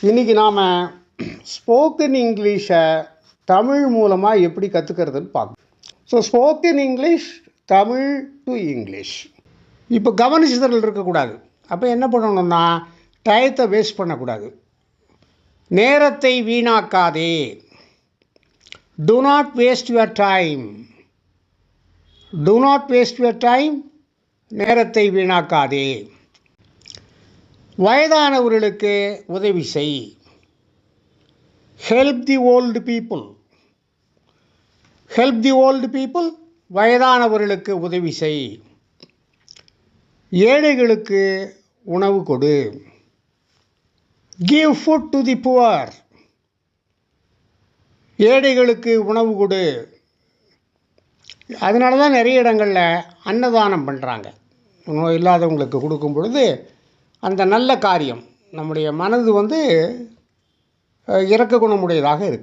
இன்றைக்கி நாம் ஸ்போக்கன் இங்கிலீஷை தமிழ் மூலமாக எப்படி கற்றுக்கிறதுன்னு பார்க்கணும். So spoken English Tamil to English. இப்போ கவனிச்சுதல் இருக்கக்கூடாது. அப்போ என்ன பண்ணணும்னா டயத்தை வேஸ்ட் பண்ணக்கூடாது. நேரத்தை வீணாக்காதே. Do not waste your time. Do not waste your time. நேரத்தை வீணாக்காதே. வயதானவர்களுக்கு உதவி செய். Help the old people. Help the old people. வயதானவர்களுக்கு உதவி செய். ஏழைகளுக்கு உணவு கொடு. Give food to the poor. ஏழைகளுக்கு உணவு கொடு. அதனால தான் நிறைய இடங்களில் அன்னதானம் பண்ணுறாங்க. நோய் இல்லாதவங்களுக்கு கொடுக்கும் பொழுது அந்த நல்ல காரியம் நம்முடைய மனது இரக்க குணமுடையதாக இருக்குது.